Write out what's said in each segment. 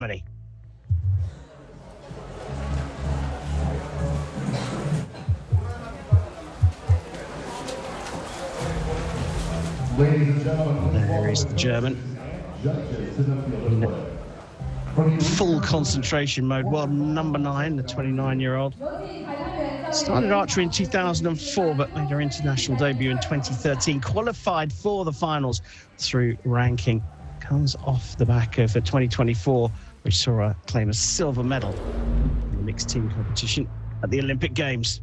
Germany. There is the German. In full concentration mode. World number 9, the 29-year-old. Started archery in 2004, but made her international debut in 2013. Qualified for the finals through ranking. Comes off the back of 2024, which saw her claim a silver medal in the mixed team competition at the Olympic Games.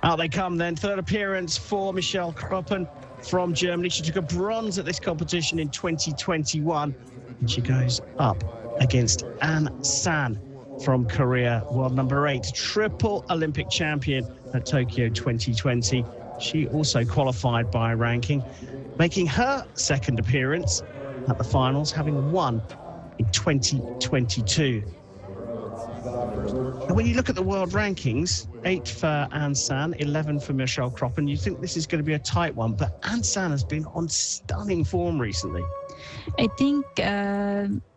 Out they come then. Third appearance for Michelle Kroppen from Germany. She took a bronze at this competition in 2021. And she goes up against An San from Korea, world number 8, triple Olympic champion at Tokyo 2020. She also qualified by ranking, making her second appearance at the finals, having won in 2022. And when you look at the world rankings, 8 for An San, 11 for Michelle Kroppen, you think this is going to be a tight one, but An San has been on stunning form recently. I think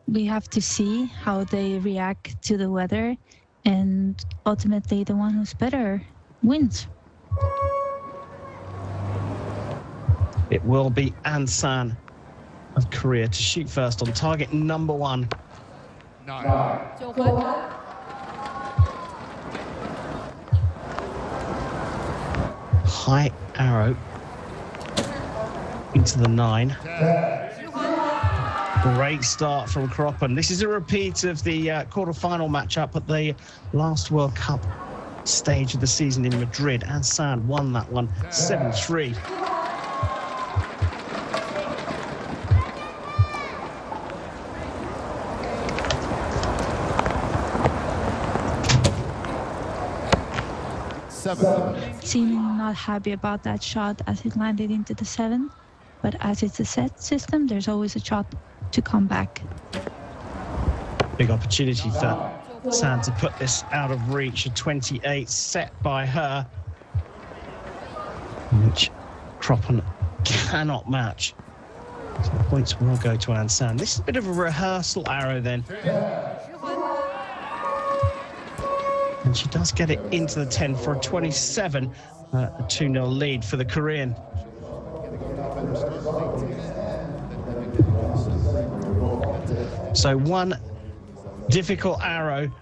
we have to see how they react to the weather, and ultimately the one who's better wins. It will be An San of Korea to shoot first on target number 1. High arrow into the 9. Great start from Kroppen. This is a repeat of the quarter-final matchup at the last World Cup stage of the season in Madrid. An San won that one 7-3. Seeming not happy about that shot as it landed into the 7, but as it's a set system, there's always a shot to come back. Big opportunity for San to put this out of reach. A 28 set by her, which Kroppen cannot match. So the points will go to An San. This is a bit of a rehearsal arrow then. And she does get it into the 10 for a 27, a 2-0 lead for the Korean. So one difficult arrow.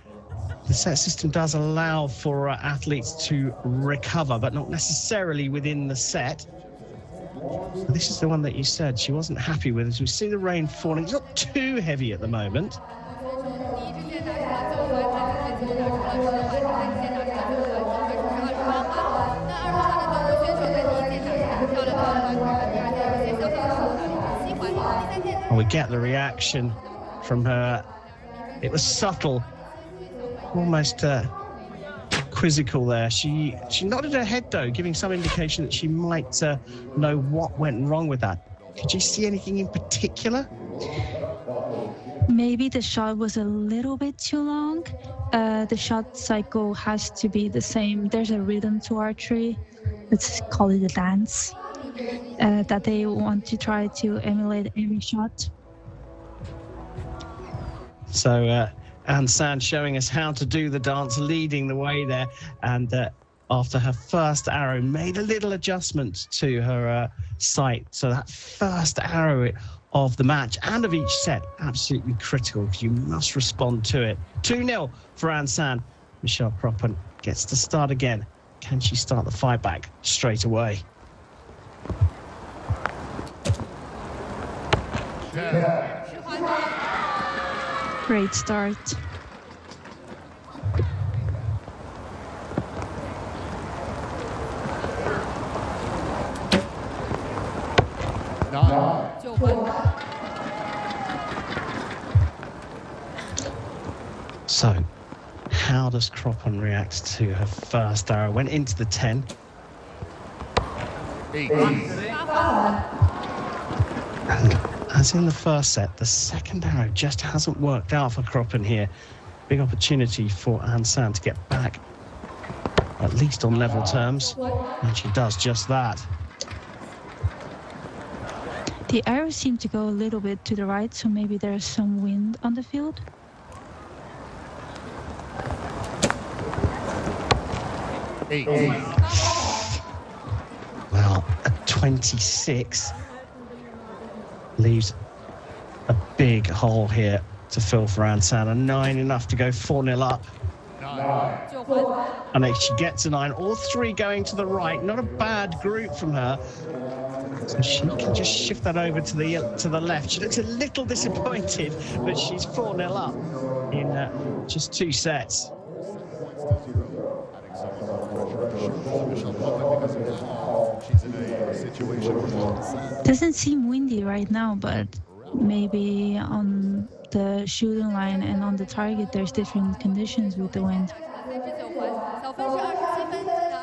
The set system does allow for athletes to recover, but not necessarily within the set. So this is the one that you said she wasn't happy with. As we see the rain falling, it's not too heavy at the moment. And we get the reaction from her. It was subtle, almost quizzical there. She nodded her head though, giving some indication that she might know what went wrong with that. Did you see anything in particular? Maybe the shot was a little bit too long. The shot cycle has to be the same. There's a rhythm to archery. Let's call it a dance. That they want to try to emulate every shot. So An San showing us how to do the dance, leading the way there. And after her first arrow, made a little adjustment to her sight. So that first arrow of the match and of each set, absolutely critical, because you must respond to it. 2-0 for An San. Michelle Kroppen gets to start again. Can she start the fight back straight away? Great start. So, how does Kroppen react to her first arrow? Went into the 10. 8. And as in the first set, the second arrow just hasn't worked out for Kroppen here. Big opportunity for An San to get back, at least on level terms, and she does just that. The arrows seem to go a little bit to the right, so maybe there's some wind on the field. Well, a 26 leaves a big hole here to fill for Ansan. A 9 enough to go 4-0 up. And if she gets a 9, all three going to the right. Not a bad group from her. So she can just shift that over to the left. She looks a little disappointed, but she's 4-0 up in just 2 sets. Doesn't seem windy right now, but maybe on the shooting line and on the target there's different conditions with the wind.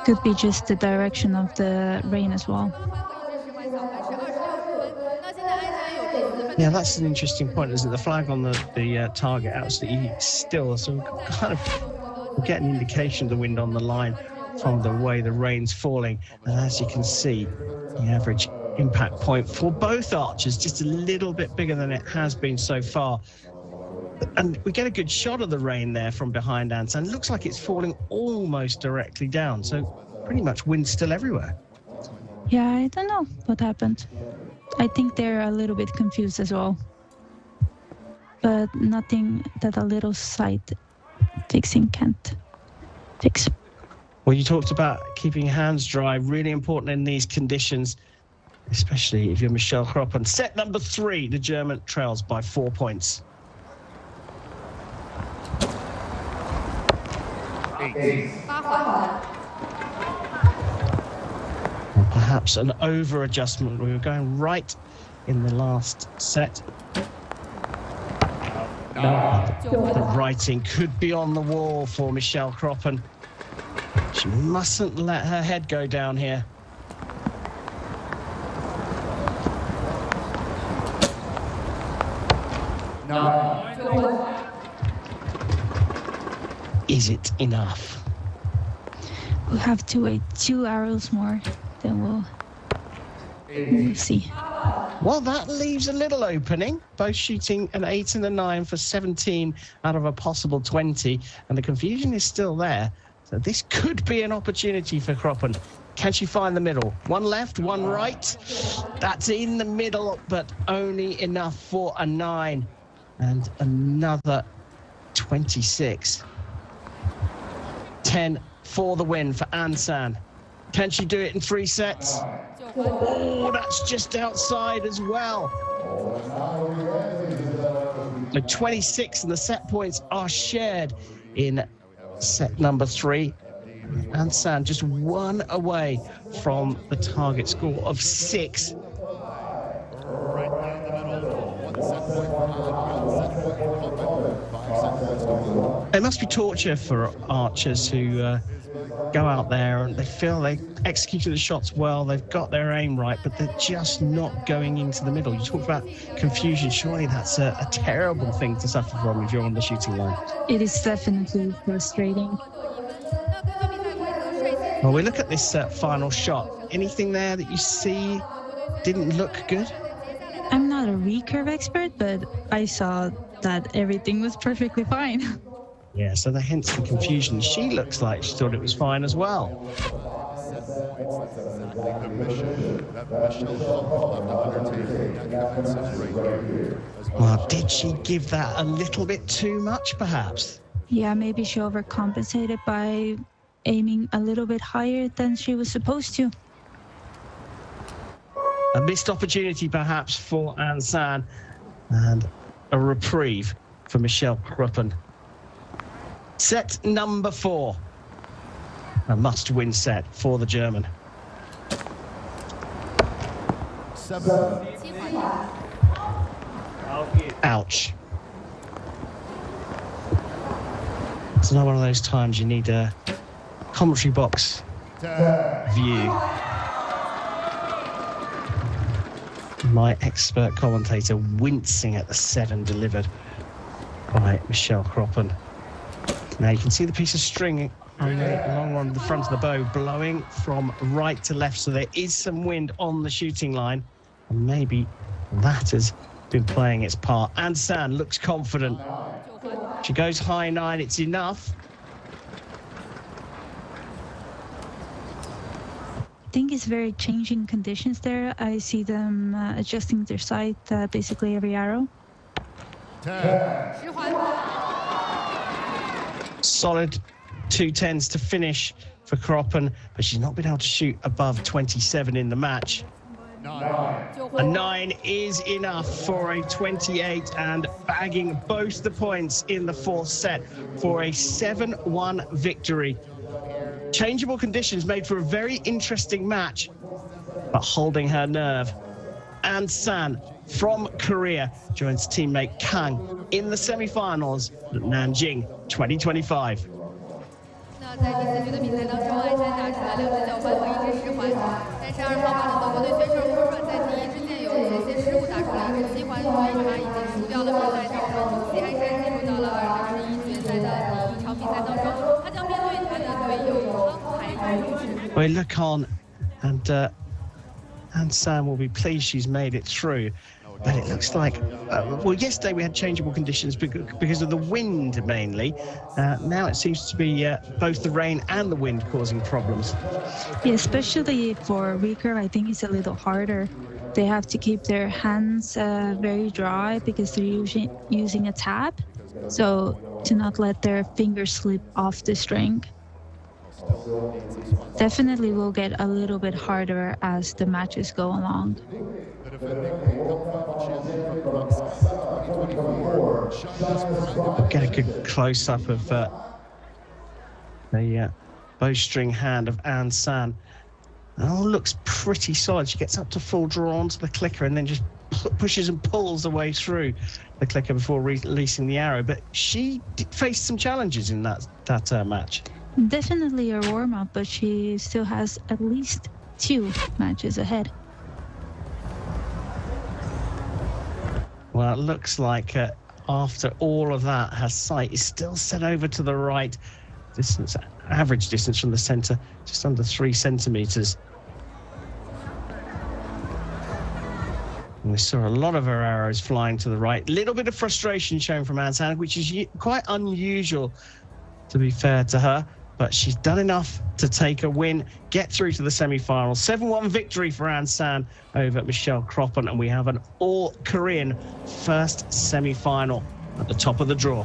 Could be just the direction of the rain as well. Yeah, that's an interesting point, isn't it? The flag on the target absolutely still, so we kind of get an indication of the wind on the line from the way the rain's falling. And as you can see, the average impact point for both archers just a little bit bigger than it has been so far. And we get a good shot of the rain there from behind Ansan. It looks like it's falling almost directly down, so pretty much wind still everywhere. Yeah, I don't know what happened. I think they're a little bit confused as well. But nothing that a little side fixing can't fix. Well, you talked about keeping hands dry, really important in these conditions, especially if you're Michelle Kroppen. Set number 3, the German trails by 4 points. 8. Well, perhaps an over-adjustment. We were going right in the last set. The writing could be on the wall for Michelle Kroppen. She mustn't let her head go down here. Is it enough? We'll have to wait 2 arrows more, then we'll see. Well, that leaves a little opening. Both shooting an 8 and a 9 for 17 out of a possible 20. And the confusion is still there. So this could be an opportunity for Kroppen. Can she find the middle? One left, one right. That's in the middle, but only enough for a 9. And another 26. 10 for the win for Ansan. Can she do it in 3 sets? Oh, that's just outside as well. So 26 and the set points are shared in set number 3. Ansan just 1 away from the target score of 6. It must be torture for archers who go out there and they feel they executed the shots well, they've got their aim right, but they're just not going into the middle. You talk about confusion. Surely that's a terrible thing to suffer from if you're on the shooting line. It is definitely frustrating. Well, we look at this final shot. Anything there that you see didn't look good? I'm not a recurve expert, but I saw that everything was perfectly fine. Yeah, so hence the confusion. She looks like she thought it was fine as well. Well, did she give that a little bit too much, perhaps? Yeah, maybe she overcompensated by aiming a little bit higher than she was supposed to. A missed opportunity, perhaps, for Ansan, and a reprieve for Michelle Kroppen. Set number 4. A must-win set for the German. 7. Ouch. It's not one of those times you need a commentary box view. My expert commentator wincing at the 7 delivered by Michelle Kroppen. Now you can see the piece of string along on the front of the bow blowing from right to left, so there is some wind on the shooting line, and maybe That has been playing its part. An San looks confident. She goes high 9, it's enough. I think it's very changing conditions there. I see them adjusting their sight basically every arrow. 10. Solid 210s to finish for Kroppen, but she's not been able to shoot above 27 in the match. 9. A 9 is enough for a 28 and bagging both the points in the fourth set for a 7-1 victory. Changeable conditions made for a very interesting match, but holding her nerve. An San from Korea joins teammate Kang in the semi-finals at Nanjing 2025. 那在第四局的比赛当中，安山打出了2次交换和1支10环，但是2号马的德国队选手科尔在第1支线有一些失误，打出了1个7环，所以他已经输掉了比赛。但是恭喜安山进入到了2021决赛的第1场比赛当中，他将面对他的队友康海宇。We look on, and An San will be pleased she's made it through. But it looks like, well, yesterday we had changeable conditions because of the wind mainly. Now it seems to be both the rain and the wind causing problems. Yeah, especially for recurve, I think it's a little harder. They have to keep their hands very dry because they're using a tab, so to not let their fingers slip off the string. Definitely will get a little bit harder as the matches go along. Get a good close-up of the bowstring hand of An San. It all looks pretty solid. She gets up to full draw onto the clicker and then just pushes and pulls the way through the clicker before releasing the arrow. But she faced some challenges in that match. Definitely a warm-up, but she still has at least 2 matches ahead. Well, it looks like after all of that, her sight is still set over to the right. Distance, average distance from the centre, just under 3 centimetres. And we saw a lot of her arrows flying to the right. Little bit of frustration shown from An San, which is quite unusual, to be fair to her. But she's done enough to take a win, get through to the semi-final. 7-1 victory for An San over Michelle Kroppen, and we have an all-Korean first semi-final at the top of the draw.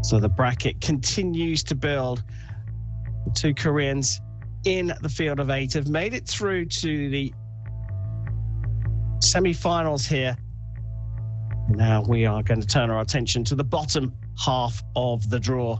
So the bracket continues to build. The 2 Koreans in the field of 8 have made it through to the semi-finals here. Now we are going to turn our attention to the bottom half of the draw.